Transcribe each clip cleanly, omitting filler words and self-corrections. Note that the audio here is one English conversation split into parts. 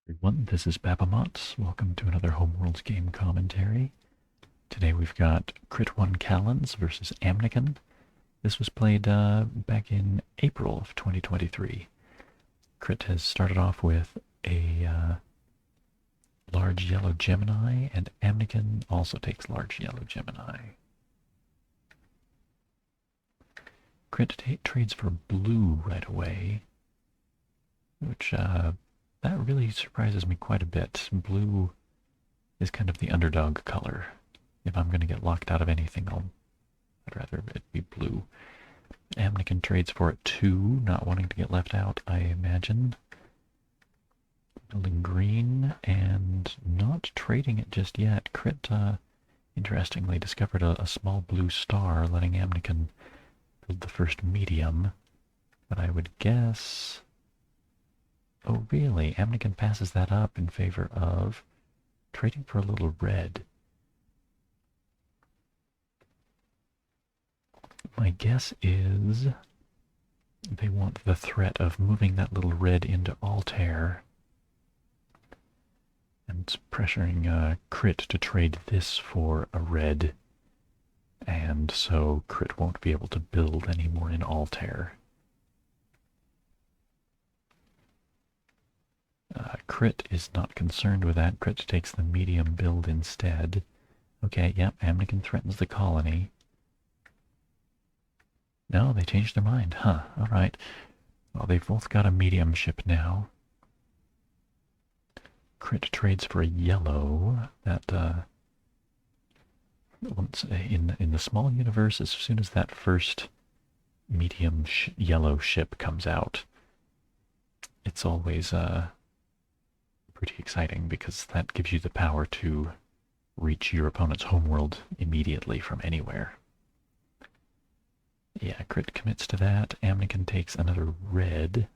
Everyone, this is Babamots. Welcome to another Homeworlds game commentary. Today we've got Crit1Calends versus Amnykon. This was played back in April of 2023. Crit has started off with a large yellow Gemini, and Amnykon also takes large yellow Gemini. Crit trades for blue right away, which that really surprises me quite a bit. Blue is kind of the underdog color. If I'm going to get locked out of anything, I'd rather it be blue. Amnykon trades for it too, not wanting to get left out, I imagine. Building green and not trading it just yet. Crit, interestingly, discovered a small blue star, letting Amnykon build the first medium. But I would guess... Oh, really? Amnykon passes that up in favor of trading for a little red. My guess is they want the threat of moving that little red into Altair and pressuring Crit to trade this for a red, and so Crit won't be able to build anymore in Altair. Crit is not concerned with that. Crit takes the medium build instead. Okay, yep, Amnykon threatens the colony. No, they changed their mind. Huh, alright. Well, they've both got a medium ship now. Crit trades for a yellow. That, once in the small universe, as soon as that first medium yellow ship comes out, it's always, pretty exciting because that gives you the power to reach your opponent's homeworld immediately from anywhere. Yeah, Crit commits to that. Amnykon takes another red.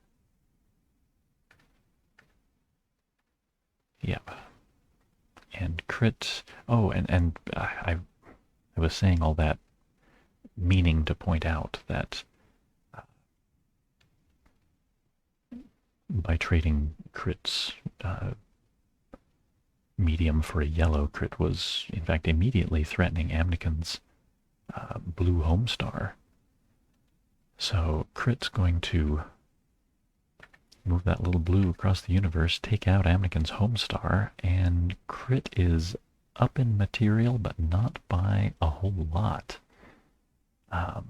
Yep. And Crit... Oh, and I was saying all that meaning to point out that by trading Crit's medium for a yellow, Crit was in fact immediately threatening Amnykon's blue homestar. So Crit's going to move that little blue across the universe, take out Amnykon's homestar, and Crit is up in material, but not by a whole lot. Oh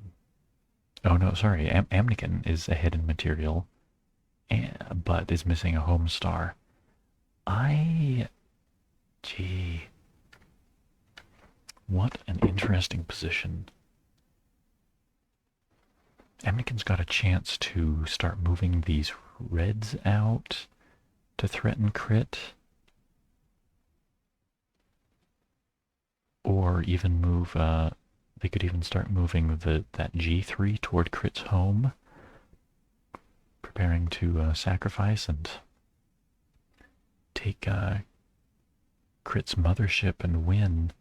no, sorry, Amnykon is ahead in material, but is missing a homestar. Gee, what an interesting position. Amnykon's got a chance to start moving these reds out to threaten Crit. Or even move, they could even start moving that G3 toward Crit's home. Preparing to sacrifice and take Crit's mothership and win.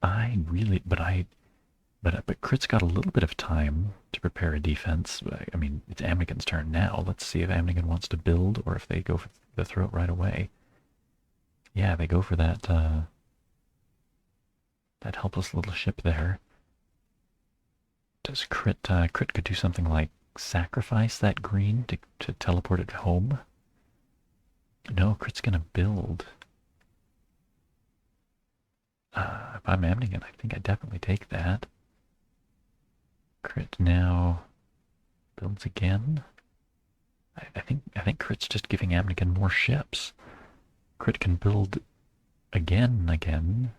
But Crit's got a little bit of time to prepare a defense. I mean, it's Amnykon's turn now. Let's see if Amnykon wants to build or if they go for the throat right away. Yeah, they go for that that helpless little ship there. Does Crit could do something like sacrifice that green to teleport it home? No, Crit's gonna build. If I'm Amnykon, I think I definitely take that. Crit now builds again. I think Crit's just giving Amnykon more ships. Crit can build again and again.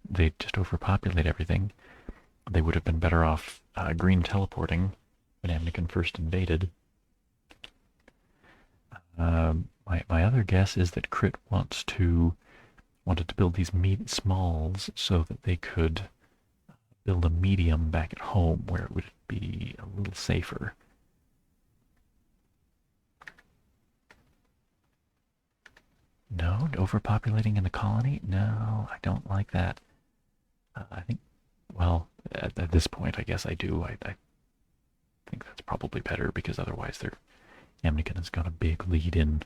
They just overpopulate everything. They would have been better off green teleporting when Amnykon first invaded. My other guess is that Crit wanted to build these smalls so that they could build a medium back at home where it would be a little safer. No, overpopulating in the colony? No, I don't like that. I think, well, at this point, I guess I do. I think that's probably better because otherwise Amnykon has got a big lead in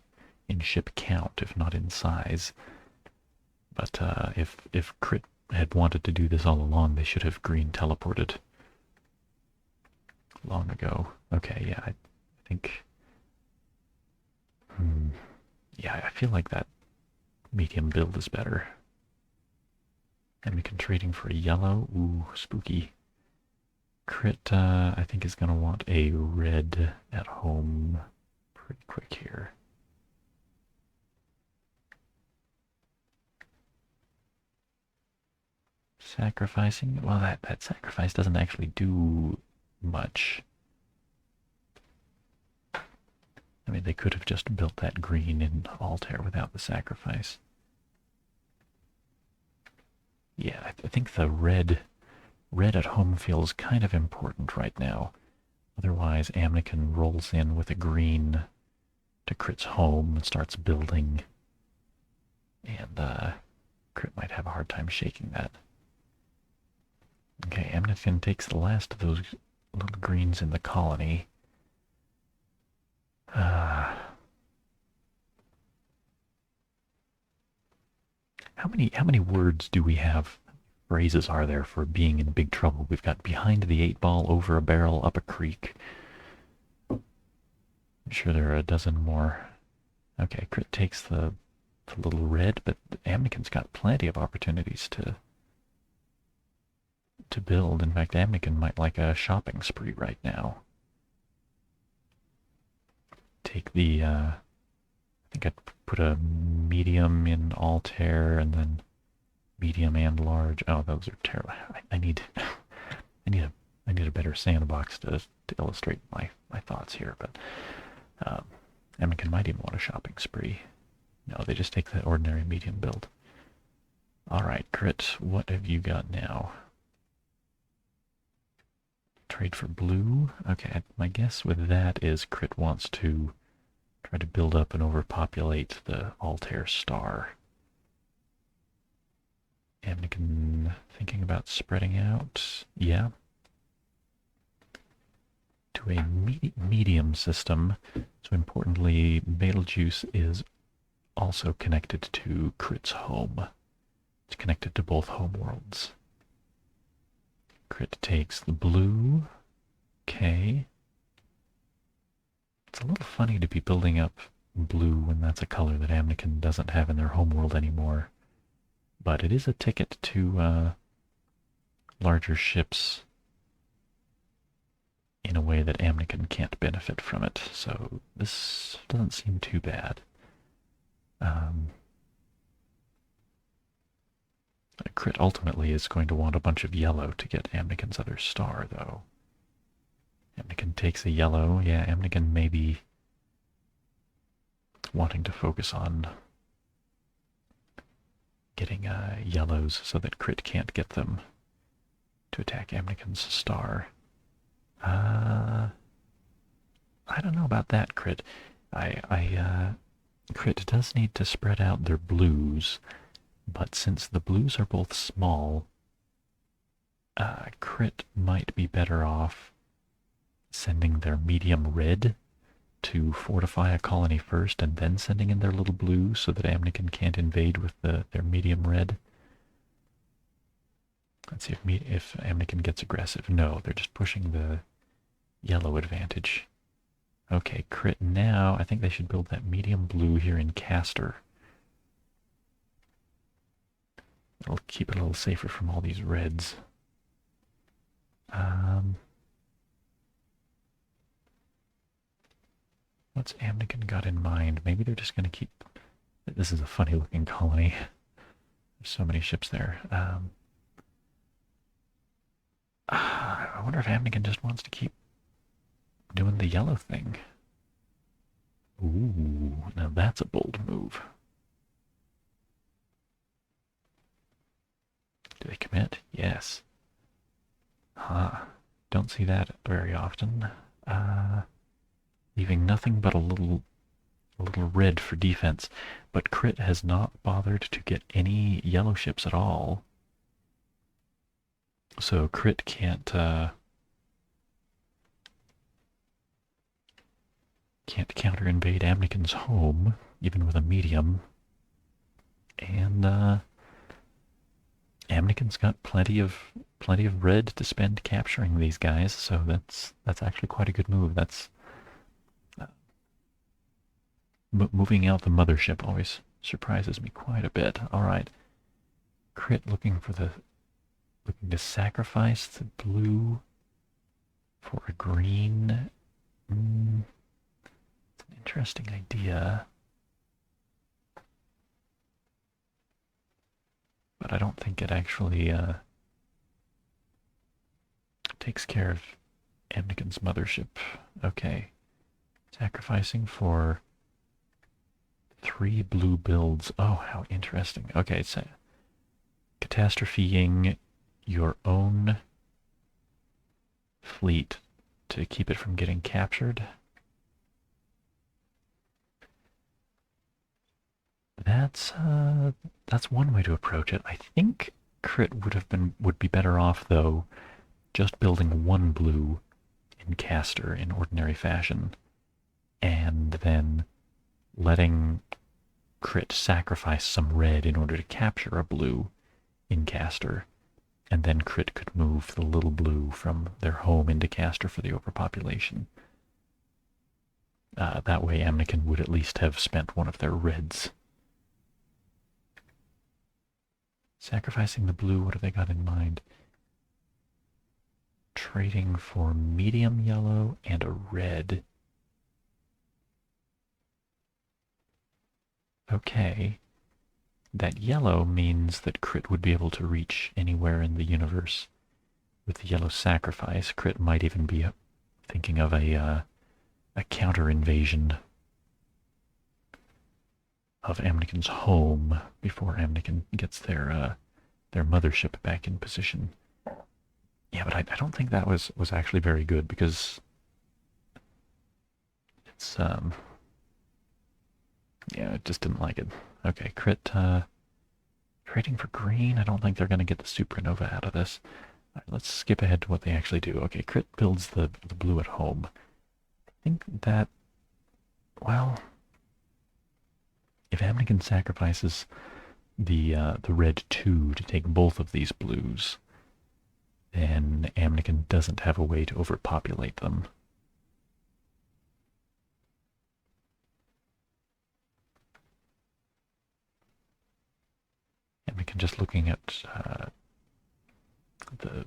in ship count, if not in size. But if Crit had wanted to do this all along, they should have green teleported long ago. Okay, yeah, I think... yeah, I feel like that medium build is better. Amnykon trading for a yellow. Ooh, spooky. Crit, I think, is going to want a red at home pretty quick here. Sacrificing? Well, that sacrifice doesn't actually do much. I mean, they could have just built that green in Altair without the sacrifice. Yeah, I think the red at home feels kind of important right now. Otherwise, Amnykon rolls in with a green to Crit's home and starts building. And Crit might have a hard time shaking that. Okay, Amnykon takes the last of those little greens in the colony. How many words do we have? Phrases are there for being in big trouble? We've got behind the 8-ball, over a barrel, up a creek. I'm sure there are a dozen more. Okay, Crit takes the little red, but Amnykon's got plenty of opportunities to build. In fact, Amnykon might like a shopping spree right now. Take the, I think I'd put a medium in Altair and then medium and large. Oh, those are terrible. I need a better sandbox to illustrate my thoughts here, but Amnykon might even want a shopping spree. No, they just take the ordinary medium build. Alright, Crit, what have you got now? Trade for blue? Okay, my guess with that is Crit wants to try to build up and overpopulate the Altair star. Amnykon thinking about spreading out? Yeah. To a medium system. So importantly, Betelgeuse is also connected to Crit's home. It's connected to both homeworlds. Crit takes the blue. Okay. It's a little funny to be building up blue when that's a color that Amnykon doesn't have in their homeworld anymore. But it is a ticket to larger ships in a way that Amnykon can't benefit from it. So this doesn't seem too bad. Crit ultimately is going to want a bunch of yellow to get Amnykon's other star, though. Amnykon takes a yellow. Yeah, Amnykon may be wanting to focus on getting yellows so that Crit can't get them to attack Amnykon's star. I don't know about that, Crit. Crit does need to spread out their blues, but since the blues are both small, Crit might be better off sending their medium red to fortify a colony first and then sending in their little blue so that Amnykon can't invade with their medium red. Let's see if Amnykon gets aggressive. No, they're just pushing the yellow advantage. Okay, Crit now. I think they should build that medium blue here in Castor. It'll keep it a little safer from all these reds. What's Amnykon got in mind? Maybe they're just going to keep... This is a funny looking colony. There's so many ships there. I wonder if Amnykon just wants to keep doing the yellow thing. Ooh, now that's a bold move. Do they commit? Yes. Don't see that very often. Leaving nothing but a little red for defense. But Crit has not bothered to get any yellow ships at all. So Crit can't counter invade Amnykon's home even with a medium. And Amnykon's got plenty of red to spend capturing these guys, so that's actually quite a good move. That's moving out the mothership always surprises me quite a bit. All right, Crit looking to sacrifice the blue for a green. It's an interesting idea. But I don't think it actually takes care of Amnykon's mothership. Okay. Sacrificing for 3 blue builds. Oh, how interesting. Okay, so catastropheing your own fleet to keep it from getting captured. That's one way to approach it. I think Crit would be better off though, just building 1 blue in caster in ordinary fashion, and then letting Crit sacrifice some red in order to capture a blue in caster, and then Crit could move the little blue from their home into caster for the overpopulation. That way Amnykon would at least have spent one of their reds. Sacrificing the blue, what have they got in mind? Trading for medium yellow and a red. Okay. That yellow means that Crit would be able to reach anywhere in the universe. With the yellow sacrifice, Crit might even be thinking of a counter-invasion of Amnykon's home before Amnykon gets their mothership back in position. Yeah, but I don't think that was actually very good, because it's yeah, I just didn't like it. Okay, Crit trading for green. I don't think they're gonna get the supernova out of this. All right, let's skip ahead to what they actually do. Okay, Crit builds the blue at home. I think that, well, if Amnykon sacrifices the red 2 to take both of these blues, then Amnykon doesn't have a way to overpopulate them. Amnykon just looking at the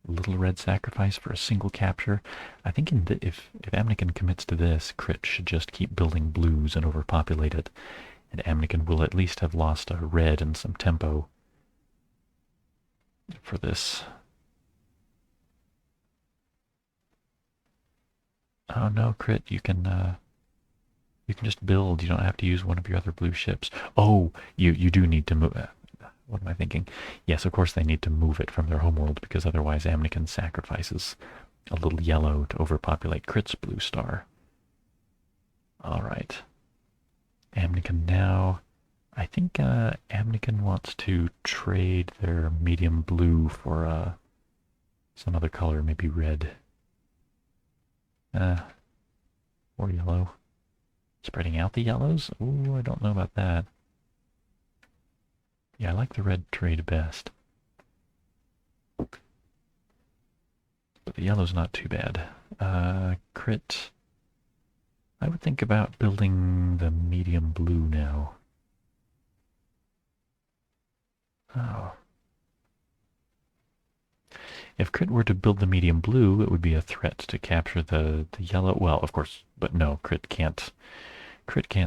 little red sacrifice for a single capture. I think if Amnykon commits to this, Crit should just keep building blues and overpopulate it, and Amnykon will at least have lost a red and some tempo for this. Oh no, Crit, you can just build. You don't have to use one of your other blue ships. Oh, you do need to move. What am I thinking? Yes, of course they need to move it from their homeworld, because otherwise Amnykon sacrifices a little yellow to overpopulate Crit's blue star. All right. Amnykon now. I think Amnykon wants to trade their medium blue for some other color, maybe red. Or yellow. Spreading out the yellows? Ooh, I don't know about that. Yeah, I like the red trade best. But the yellow's not too bad. Crit. I would think about building the medium blue now. Oh. If Crit were to build the medium blue, it would be a threat to capture the yellow. Well, of course, but no, Crit can't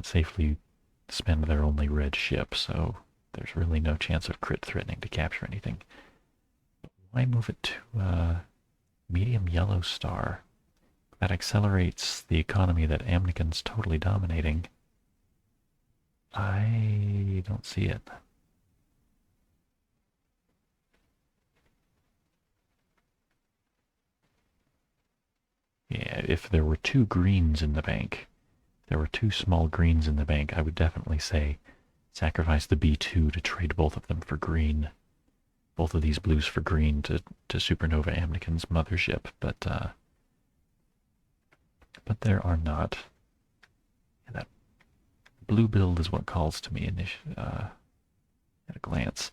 safely spend their only red ship, so there's really no chance of Crit threatening to capture anything. Why move it to medium yellow star? That accelerates the economy that Amnykon's totally dominating. I don't see it. Yeah, if there were 2 greens in the bank, if there were 2 small greens in the bank, I would definitely say sacrifice the B2 to trade both of them for green. Both of these blues for green to supernova Amnykon's mothership, but there are not. And that blue build is what calls to me at a glance.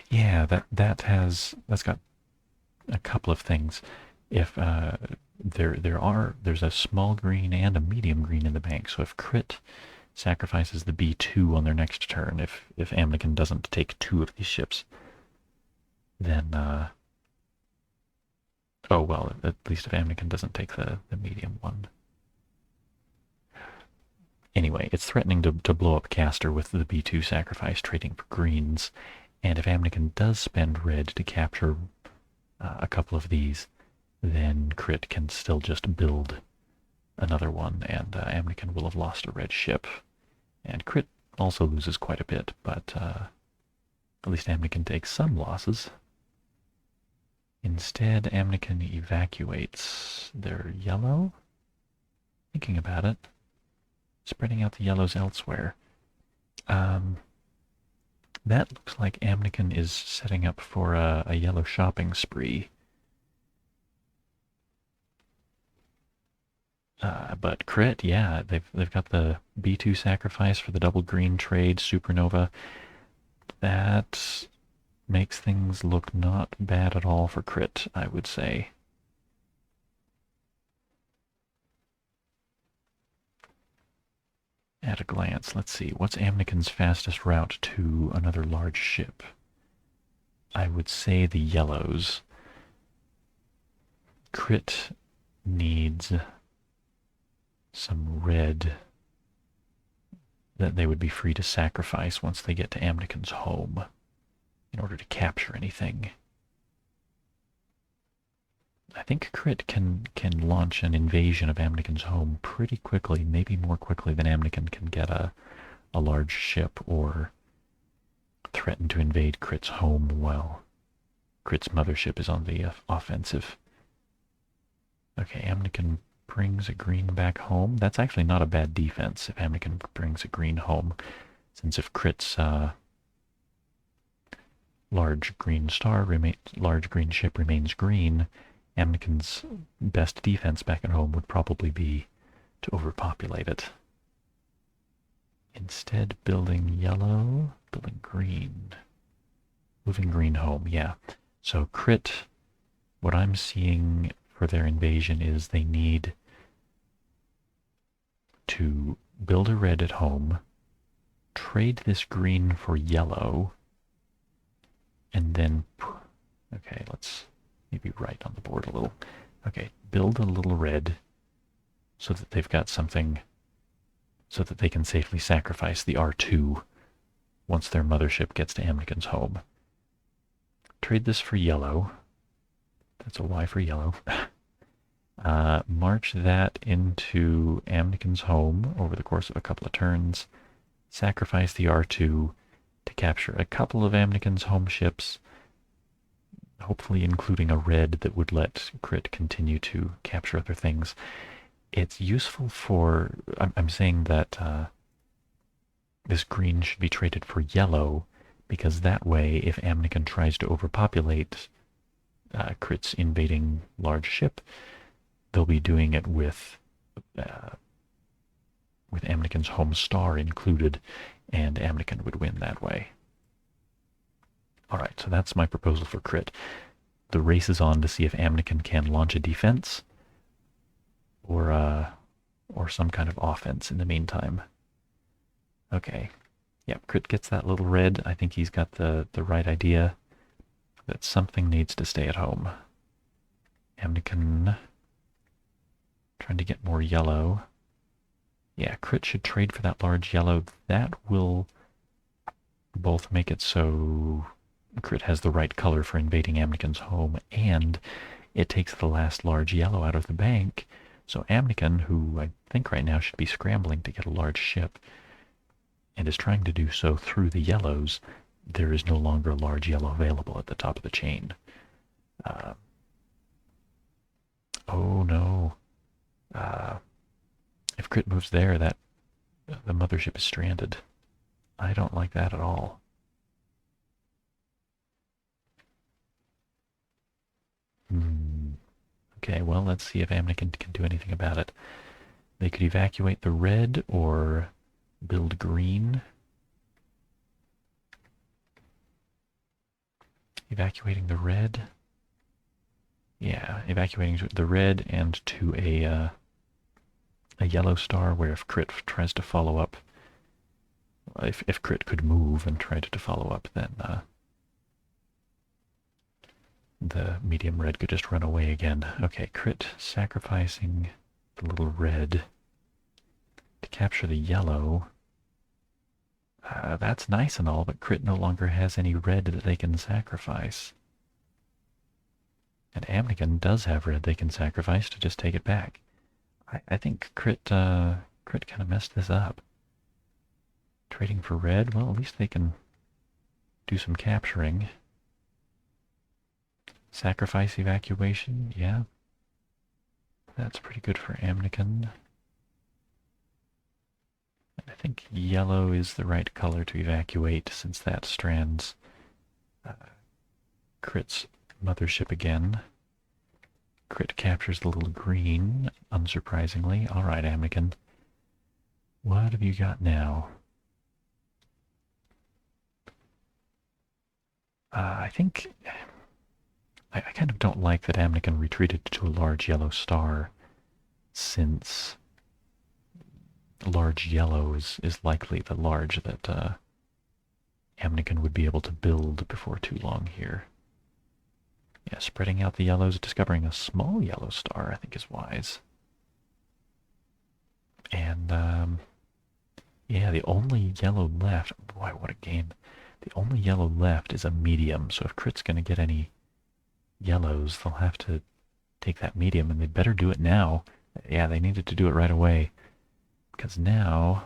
Yeah, that's got a couple of things. If there's a small green and a medium green in the bank, so if Crit sacrifices the B2 on their next turn, if Amnykon doesn't take two of these ships, then oh well, at least if Amnykon doesn't take the medium one. Anyway, it's threatening to blow up Caster with the B2 sacrifice, trading for greens. And if Amnykon does spend red to capture a couple of these, then Crit can still just build another one, and Amnykon will have lost a red ship. And Crit also loses quite a bit, but at least Amnykon takes some losses. Instead, Amnykon evacuates their yellow. Thinking about it, spreading out the yellows elsewhere. That looks like Amnykon is setting up for a yellow shopping spree. But Crit, yeah, they've got the B2 sacrifice for the double green trade, Supernova. That makes things look not bad at all for Crit, I would say. At a glance, let's see, what's Amnykon's fastest route to another large ship? I would say the yellows. Crit needs some red that they would be free to sacrifice once they get to Amnykon's home in order to capture anything. I think Crit can launch an invasion of Amnykon's home pretty quickly, maybe more quickly than Amnykon can get a large ship or threaten to invade Crit's home while Crit's mothership is on the offensive. Okay, Amnykon brings a green back home. That's actually not a bad defense if Amnykon brings a green home, since if Crit's large green ship remains green, Amnykon's best defense back at home would probably be to overpopulate it. Instead, building yellow, building green, moving green home, yeah. So Crit, what I'm seeing for their invasion is they need to build a red at home, trade this green for yellow, and then, okay, let's maybe right on the board a little. Okay, build a little red so that they've got something so that they can safely sacrifice the R2 once their mothership gets to Amnykon's home. Trade this for yellow. That's a Y for yellow. March that into Amnykon's home over the course of a couple of turns. Sacrifice the R2 to capture a couple of Amnykon's home ships, hopefully including a red that would let Crit continue to capture other things. It's useful for... I'm saying that this green should be traded for yellow, because that way, if Amnykon tries to overpopulate Crit's invading large ship, they'll be doing it with Amnykon's home star included, and Amnykon would win that way. Alright, so that's my proposal for Crit. The race is on to see if Amnykon can launch a defense or some kind of offense in the meantime. Okay. Yep, Crit gets that little red. I think he's got the right idea that something needs to stay at home. Amnykon trying to get more yellow. Yeah, Crit should trade for that large yellow. That will both make it so Crit has the right color for invading Amnykon's home, and it takes the last large yellow out of the bank. So Amnykon, who I think right now should be scrambling to get a large ship, and is trying to do so through the yellows, there is no longer a large yellow available at the top of the chain. Oh no. If Crit moves there, the mothership is stranded. I don't like that at all. Okay, well, let's see if Amnykon can do anything about it. They could evacuate the red or build green. Evacuating the red. Yeah, evacuating the red and to a yellow star where if Crit tries to follow up, if Crit could move and try to follow up, then the medium red could just run away again. Okay, Crit sacrificing the little red to capture the yellow. That's nice and all, but Crit no longer has any red that they can sacrifice. And Amnykon does have red they can sacrifice to just take it back. I think Crit kind of messed this up. Trading for red, well, at least they can do some capturing. Sacrifice evacuation, yeah. That's pretty good for Amnykon. I think yellow is the right color to evacuate since that strands Crit's mothership again. Crit captures the little green, unsurprisingly. Alright, Amnykon. What have you got now? I think... I kind of don't like that Amnykon retreated to a large yellow star, since large yellow is likely the large that Amnykon would be able to build before too long here. Yeah, spreading out the yellows, discovering a small yellow star, I think is wise. And, yeah, the only yellow left, boy, what a game. The only yellow left is a medium, so if Crit's going to get any yellows, they'll have to take that medium, and they better do it now. Yeah, they needed to do it right away, because now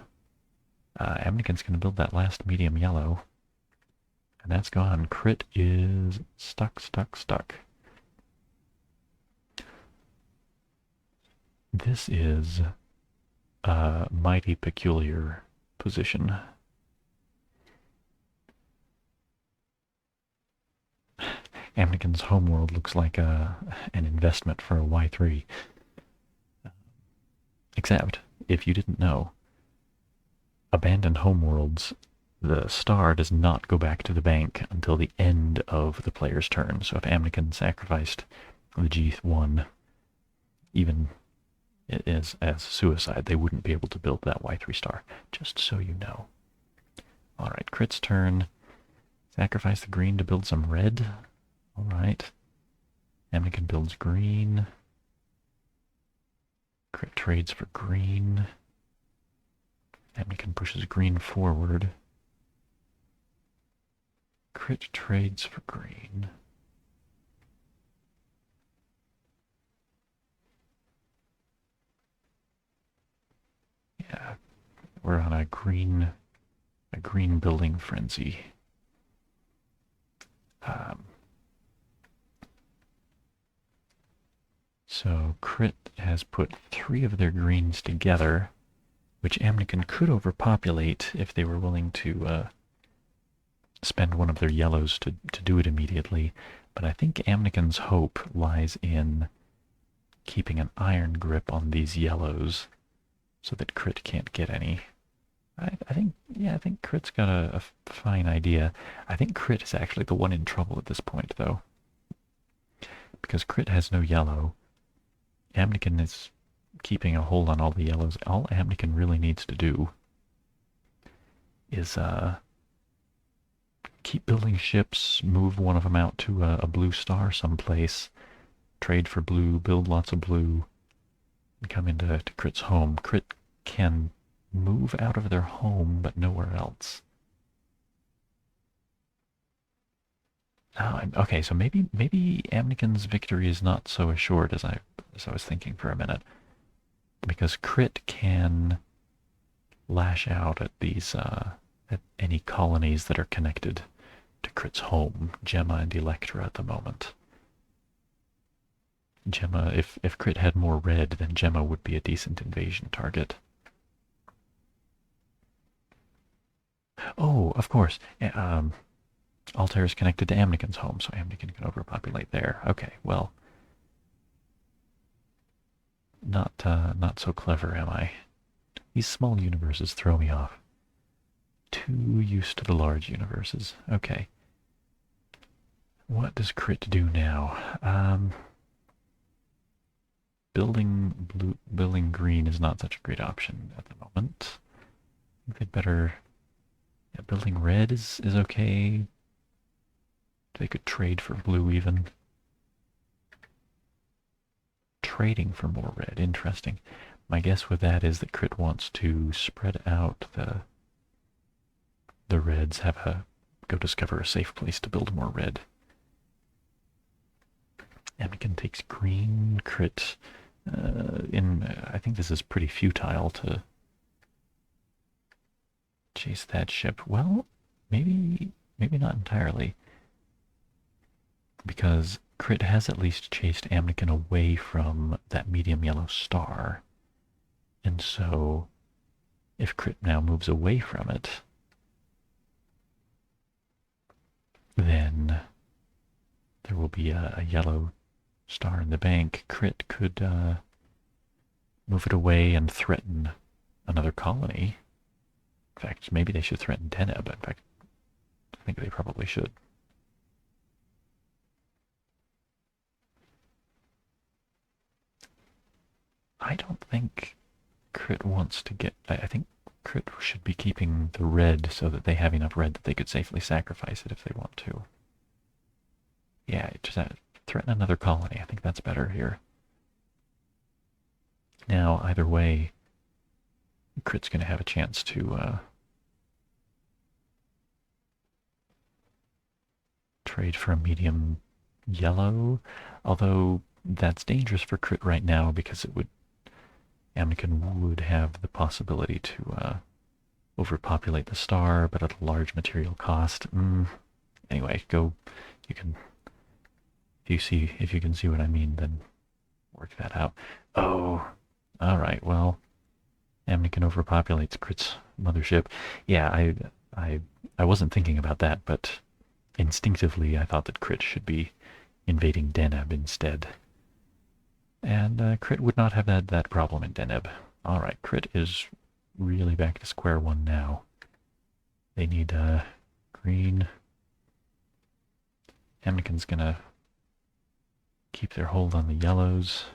Amnykon's going to build that last medium yellow, and that's gone. Crit is stuck. This is a mighty peculiar position. Amnykon's homeworld looks like an investment for a Y3. Except, if you didn't know, abandoned homeworlds, the star does not go back to the bank until the end of the player's turn. So if Amnykon sacrificed the G1, even as suicide, they wouldn't be able to build that Y3 star. Just so you know. Alright, Crit's turn. Sacrifice the green to build some red. Alright. Amnykon builds green. Crit trades for green. Amnykon pushes green forward. Crit trades for green. Yeah, we're on a green building frenzy. So Crit has put 3 of their greens together, which Amnykon could overpopulate if they were willing to spend one of their yellows to do it immediately. But I think Amnykon's hope lies in keeping an iron grip on these yellows so that Crit can't get any. I think Crit's got a fine idea. I think Crit is actually the one in trouble at this point, though. Because Crit has no yellow. Amnykon is keeping a hold on all the yellows. All Amnykon really needs to do is keep building ships, move one of them out to a blue star someplace, trade for blue, build lots of blue, and come into Crit's home. Crit can move out of their home, but nowhere else. Okay, so maybe Amnykon's victory is not so assured as I was thinking for a minute, because Crit can lash out at these at any colonies that are connected to Crit's home, Gemma and Electra at the moment. Gemma, if Crit had more red, then Gemma would be a decent invasion target. Oh, of course. Altair is connected to Amnykon's home, so Amnykon can overpopulate there. Okay, well. Not so clever, am I? These small universes throw me off. Too used to the large universes. Okay. What does Crit do now? Building green is not such a great option at the moment. I think they'd better. Yeah, building red is okay. They could trade for blue even. Trading for more red. Interesting. My guess with that is that Crit wants to spread out the reds, go discover a safe place to build more red. Amnykon takes green. Crit. I think this is pretty futile to chase that ship. Well, maybe not entirely, because Crit has at least chased Amnykon away from that medium yellow star, and so if Crit now moves away from it, then there will be a yellow star in the bank. Crit could move it away and threaten another colony. In fact, maybe they should threaten Deneb. In fact, I think they probably should. I don't think Crit wants to get... I think Crit should be keeping the red so that they have enough red that they could safely sacrifice it if they want to. Yeah, just threaten another colony. I think that's better here. Now, either way, Crit's going to have a chance to trade for a medium yellow, although that's dangerous for Crit right now because Amnykon would have the possibility to overpopulate the star, but at a large material cost. Anyway, you can, if you can see what I mean, then work that out. Oh, all right. Well, Amnykon overpopulates Crit's mothership. Yeah, I wasn't thinking about that, but instinctively I thought that Crit should be invading Deneb instead. And Crit would not have had that problem in Deneb. Alright, Crit is really back to square one now. They need green. Amnykon's gonna keep their hold on the yellows.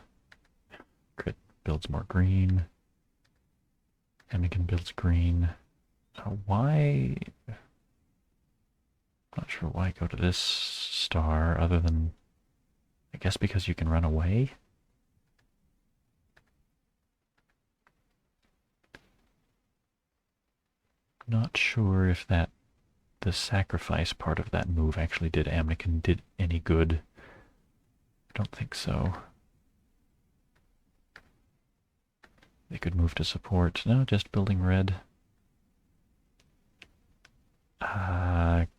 Crit builds more green. Amnykon builds green. Why? Not sure why go to this star other than, I guess because you can run away? Not sure if the sacrifice part of that move actually did Amnykon did any good. I don't think so. They could move to support. No, just building red.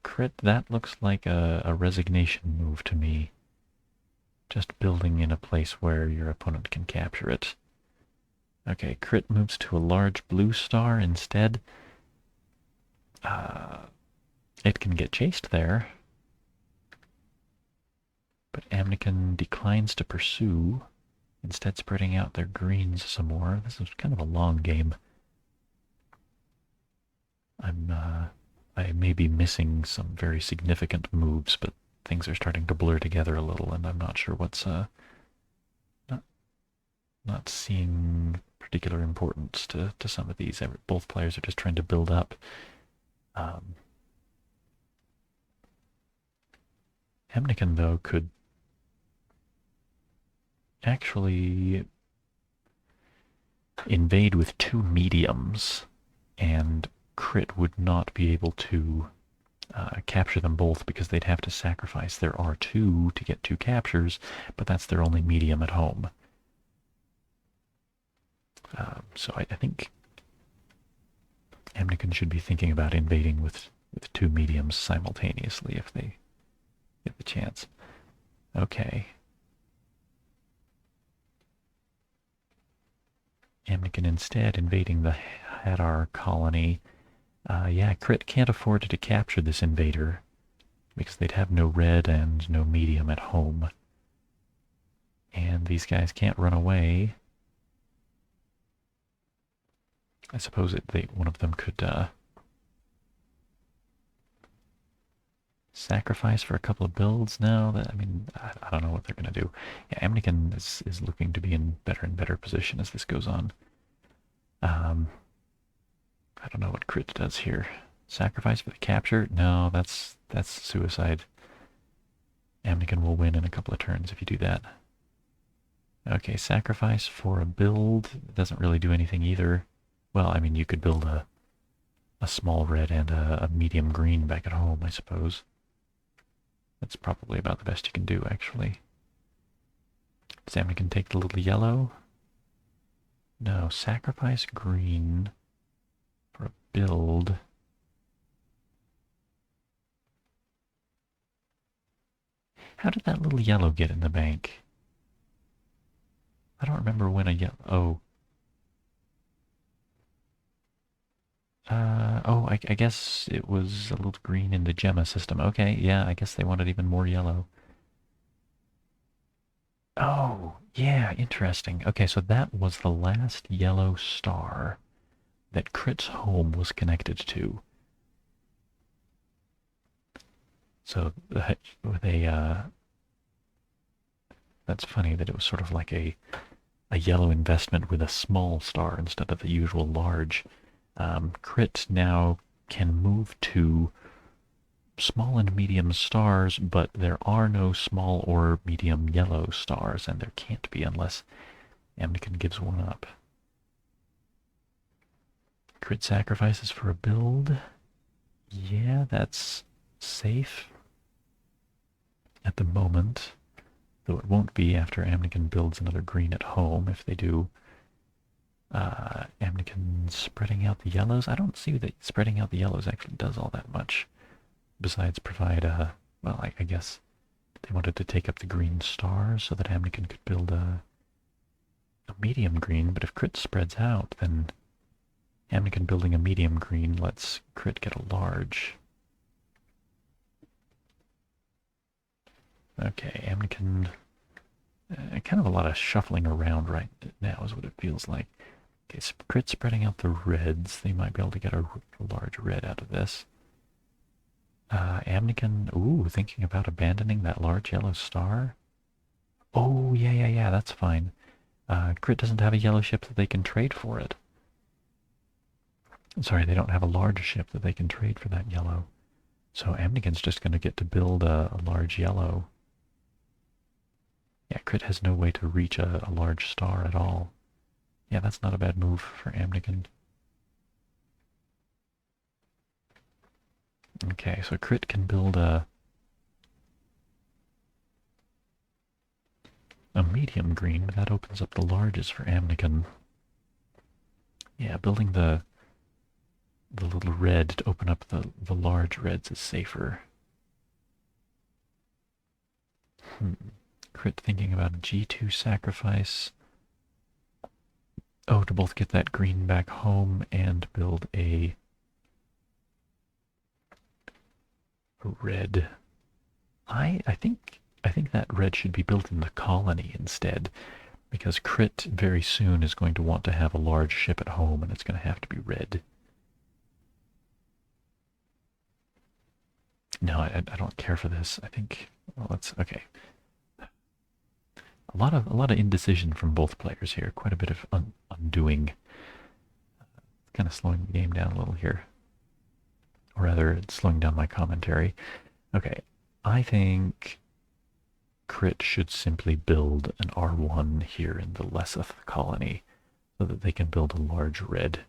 Crit, that looks like a resignation move to me. Just building in a place where your opponent can capture it. Okay, Crit moves to a large blue star instead. It can get chased there. But Amnykon declines to pursue, instead spreading out their greens some more. This is kind of a long game. I may be missing some very significant moves, but things are starting to blur together a little, and I'm not sure what's not seeing particular importance to some of these. Both players are just trying to build up. Amnykon, though, could actually invade with two mediums, and Crit would not be able to capture them both because they'd have to sacrifice their R2 to get two captures, but that's their only medium at home. So I think Amnykon should be thinking about invading with two mediums simultaneously if they get the chance. Okay. Amnykon instead invading the Hadar colony. Yeah, Crit can't afford to capture this invader because they'd have no red and no medium at home. And these guys can't run away. I suppose one of them could sacrifice for a couple of builds now. That I mean, I don't know what they're gonna do. Yeah, Amnykon is looking to be in better and better position as this goes on. I don't know what Crit does here. Sacrifice for the capture? No, that's suicide. Amnykon will win in a couple of turns if you do that. Okay, sacrifice for a build. It doesn't really do anything either. Well, I mean, you could build a small red and a medium green back at home, I suppose. That's probably about the best you can do, actually. Does Amnykon take the little yellow? No, sacrifice green for a build. How did that little yellow get in the bank? I don't remember when a yellow... Oh. I guess it was a little green in the Gemma system. Okay, yeah, I guess they wanted even more yellow. Oh, yeah, interesting. Okay, so that was the last yellow star that Crit's home was connected to. So with that's funny that it was sort of like a yellow investment with a small star instead of the usual large. Crit now can move to small and medium stars, but there are no small or medium yellow stars, and there can't be unless Amnykon gives one up. Crit sacrifices for a build. Yeah, that's safe at the moment, though it won't be after Amnykon builds another green at home. If they do, Amnykon spreading out the yellows. I don't see that spreading out the yellows actually does all that much, besides provide well, I guess they wanted to take up the green star so that Amnykon could build a medium green, but if Crit spreads out, then Amnykon building a medium green lets Crit get a large. Okay, Amnykon... kind of a lot of shuffling around right now is what it feels like. Okay, Crit spreading out the reds. They might be able to get a large red out of this. Amnykon, ooh, thinking about abandoning that large yellow star. Oh, yeah, that's fine. Crit doesn't have a yellow ship that they can trade for it. Sorry, they don't have a large ship that they can trade for that yellow. So Amnykon's just going to get to build a large yellow. Yeah, Crit has no way to reach a large star at all. Yeah, that's not a bad move for Amnykon. Okay, so Crit can build a medium green, but that opens up the larges for Amnykon. Yeah, building the little red to open up the large reds is safer. Crit thinking about a G2 sacrifice. Oh, to both get that green back home and build a red. I think that red should be built in the colony instead, because Crit very soon is going to want to have a large ship at home, and it's going to have to be red. No, I don't care for this. I think, well, let's, okay. A lot of indecision from both players here. Quite a bit of undoing. Kind of slowing the game down a little here. Or rather, it's slowing down my commentary. Okay, I think Crit should simply build an R1 here in the Leseth colony so that they can build a large red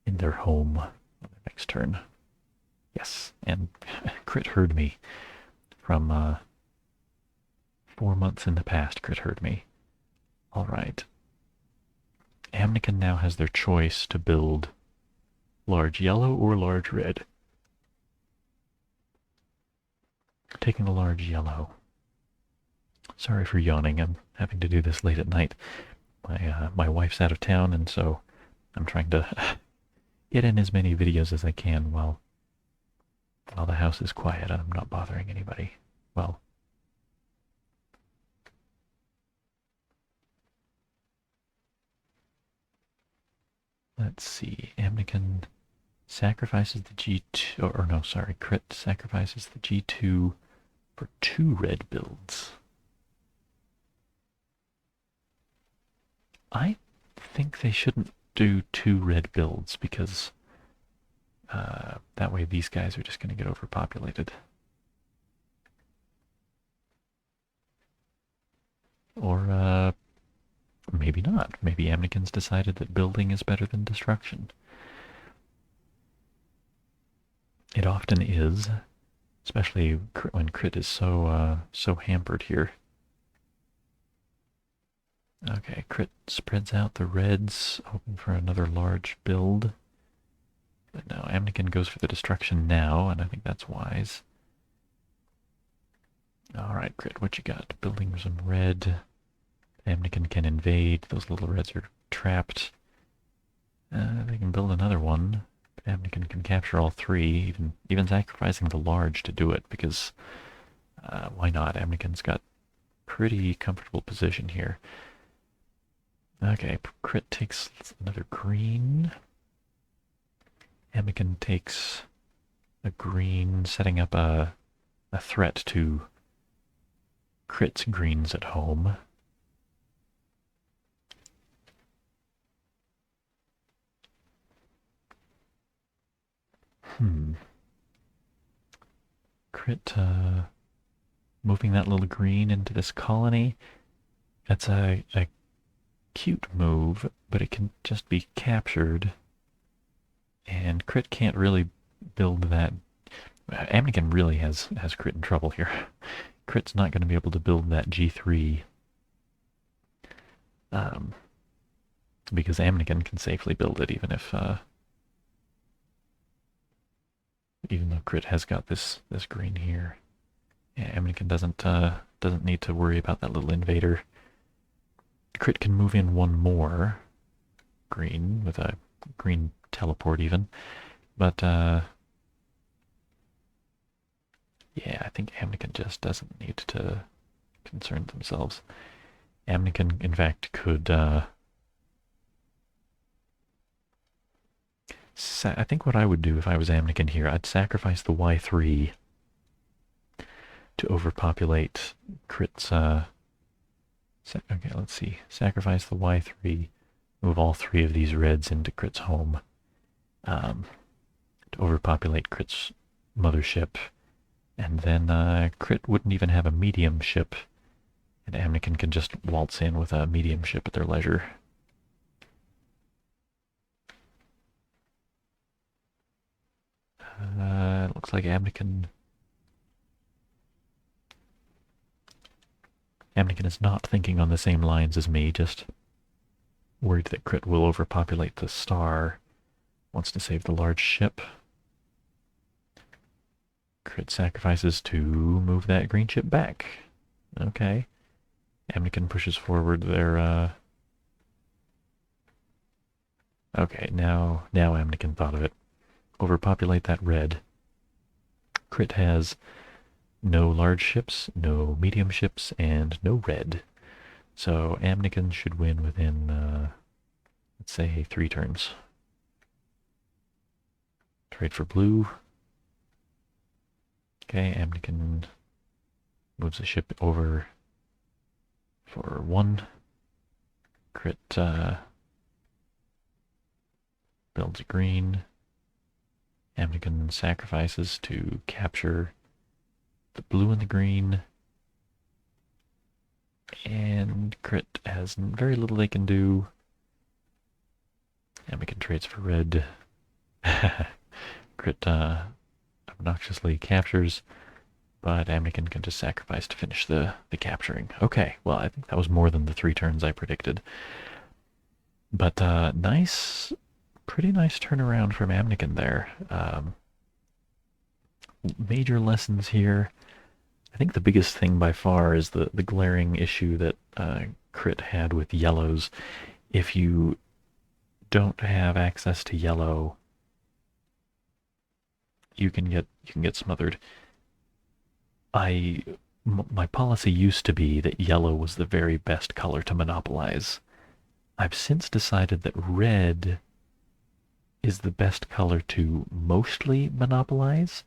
in their home on the next turn. Yes, and Crit heard me from 4 months in the past. Crit heard me. All right. Amnykon now has their choice to build large yellow or large red. Taking the large yellow. Sorry for yawning. I'm having to do this late at night. My wife's out of town, and so I'm trying to get in as many videos as I can while the house is quiet and I'm not bothering anybody. Well, Let's see. Amnykon sacrifices the G2, or no, sorry, Crit sacrifices the G2 for 2 red builds. I think they shouldn't do 2 red builds because that way these guys are just going to get overpopulated. Or maybe not. Maybe Amnykon's decided that building is better than destruction. It often is, especially when Crit is so hampered here. Okay, Crit spreads out the reds, hoping for another large build. But no, Amnykon goes for the destruction now, and I think that's wise. Alright, Crit, what you got? Building some red. Amnykon can invade. Those little reds are trapped. They can build another one. Amnykon can capture all 3, even sacrificing the large to do it, because why not? Amnykon's got pretty comfortable position here. Okay, Crit takes another green. Amnykon takes a green, setting up a threat to Crit's greens at home. Crit moving that little green into this colony. That's a cute move, but it can just be captured. And Crit can't really build that. Amnykon really has Crit in trouble here. Crit's not going to be able to build that G3. Because Amnykon can safely build it, even though Crit has got this green here. Yeah, Amnykon doesn't need to worry about that little invader. Crit can move in one more green with a green teleport even, but yeah, I think Amnykon just doesn't need to concern themselves. Amnykon, in fact, could I think what I would do if I was Amnykon here, I'd sacrifice the Y3 to overpopulate Crit's okay, let's see. Sacrifice the Y3. Move all 3 of these reds into Crit's home. To overpopulate Crit's mothership. And then Crit wouldn't even have a medium ship. And Amnykon can just waltz in with a medium ship at their leisure. Looks like Amnykon is not thinking on the same lines as me, just worried that Crit will overpopulate the star. Wants to save the large ship. Crit sacrifices to move that green ship back. Okay. Amnykon pushes forward their, okay, now Amnykon thought of it. Overpopulate that red. Crit has no large ships, no medium ships, and no red. So Amnykon should win within, let's say, 3 turns. Trade for blue. Okay, Amnykon moves the ship over for 1. Crit builds green. Amnykon sacrifices to capture the blue and the green. And Crit has very little they can do. Amnykon trades for red. Crit obnoxiously captures, but Amnykon can just sacrifice to finish the capturing. Okay, well, I think that was more than the 3 turns I predicted. But nice, pretty nice turnaround from Amnykon there. Major lessons here. I think the biggest thing by far is the glaring issue that Crit had with yellows. If you don't have access to yellow, you can get smothered. My policy used to be that yellow was the very best color to monopolize. I've since decided that red is the best color to mostly monopolize,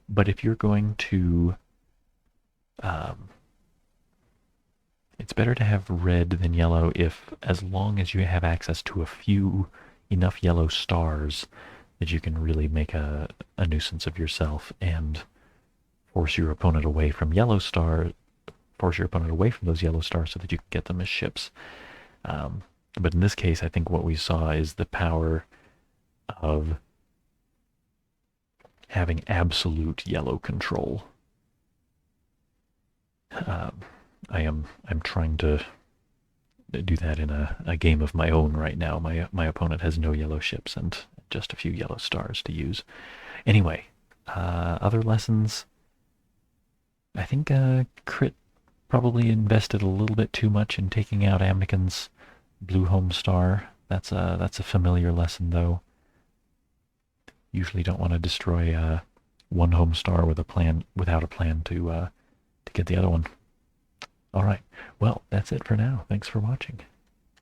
but if you're going to, it's better to have red than yellow if, as long as you have access to a few enough yellow stars that you can really make a nuisance of yourself and force your opponent away from force your opponent away from those yellow stars so that you can get them as ships. But in this case, I think what we saw is the power of having absolute yellow control. I'm trying to do that in a game of my own right now. My opponent has no yellow ships and just a few yellow stars to use. Anyway, other lessons. I think Crit probably invested a little bit too much in taking out Amnykon's blue home star. That's a familiar lesson though. Usually don't want to destroy one home star with a plan without a plan to get the other one. All right. Well, that's it for now. Thanks for watching.